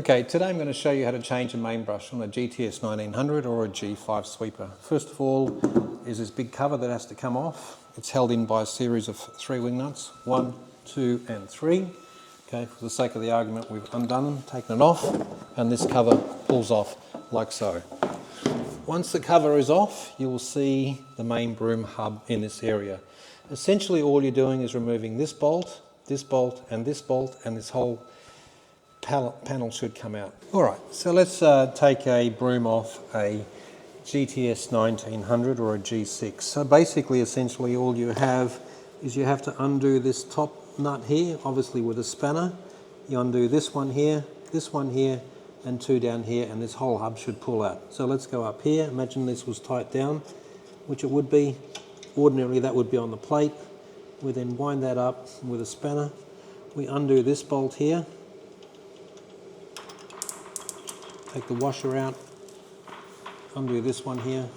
Okay, today I'm going to show you how to change a main brush on a GTS1900 or a G5 sweeper. First of all is this big cover that has to come off. It's held in by a series of 3 wing nuts, 1, 2 and 3. Okay, for the sake of the argument we've undone them, taken it off, and this cover pulls off like so. Once the cover is off, you will see the main broom hub in this area. Essentially all you're doing is removing this bolt, and this whole panel should come out. Alright, so let's take a broom off a GTS1900 or a G6. So basically, essentially all you have is you have to undo this top nut here, obviously with a spanner. You undo this one here, and 2 down here, and this whole hub should pull out. So let's go up here. Imagine this was tight down, which it would be. Ordinarily that would be on the plate. We then wind that up with a spanner. We undo this bolt here. Take the washer out, undo this one here,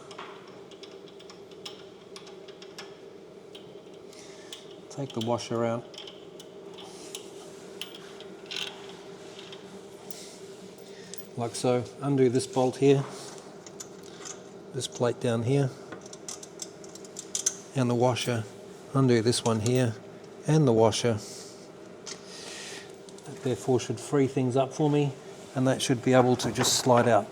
take the washer out, like so, undo this bolt here, this plate down here, and the washer, undo this one here, and the washer. That therefore should free things up for me. And that should be able to just slide out.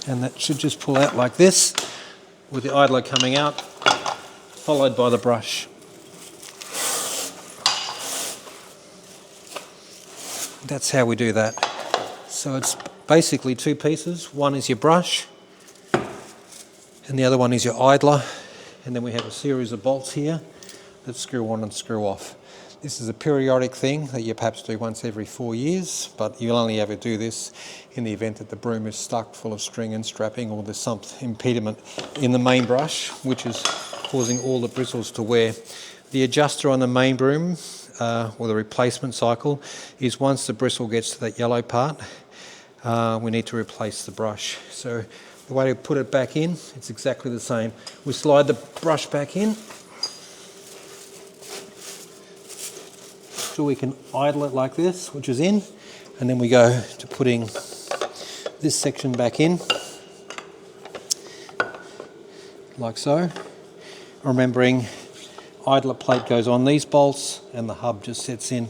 And that should just pull out like this, with the idler coming out, followed by the brush. That's how we do that. So it's basically 2 pieces. One is your brush, and the other one is your idler. And then we have a series of bolts here that screw on and screw off. This is a periodic thing that you perhaps do once every 4 years, but you'll only ever do this in the event that the broom is stuck full of string and strapping, or there's some impediment in the main brush which is causing all the bristles to wear. The adjuster on the main broom, or the replacement cycle, is once the bristle gets to that yellow part, we need to replace the brush. So the way to put it back in, it's exactly the same. We slide the brush back in, so we can idle it like this, which is in, and then we go to putting this section back in, like so. Remembering, idler plate goes on these bolts and the hub just sets in.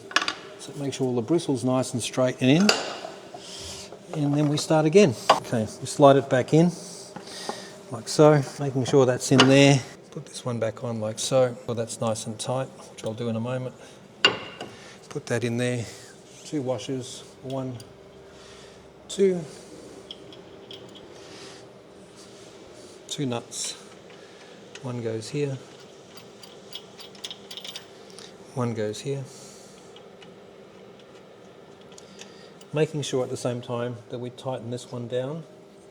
So make sure all the bristles nice and straight and in, and then we start again. Okay, we slide it back in, like so, making sure that's in there. Put this one back on like so, well, that's nice and tight, which I'll do in a moment. Put that in there, 2 washers, 1, 2, 2 nuts, 1 goes here, 1 goes here. Making sure at the same time that we tighten this one down,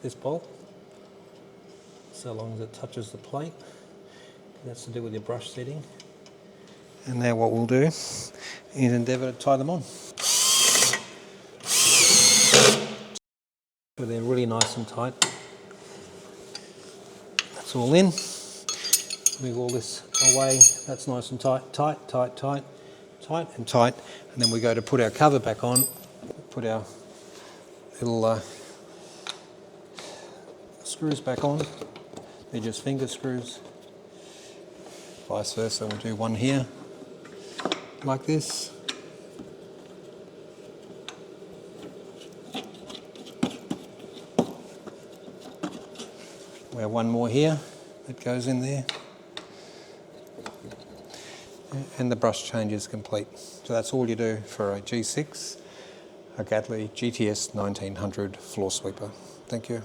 this bolt, so long as it touches the plate. That's to do with your brush setting. And now what we'll do is endeavour to tie them on. So they're really nice and tight. That's all in. Move all this away. That's nice and tight, tight, and tight. And then we go to put our cover back on, put our little screws back on. They're just finger screws. Vice versa, we'll do one here, like this. We have one more here that goes in there, and the brush change is complete. So that's all you do for a G6, a Gadley GTS 1900 floor sweeper. Thank you.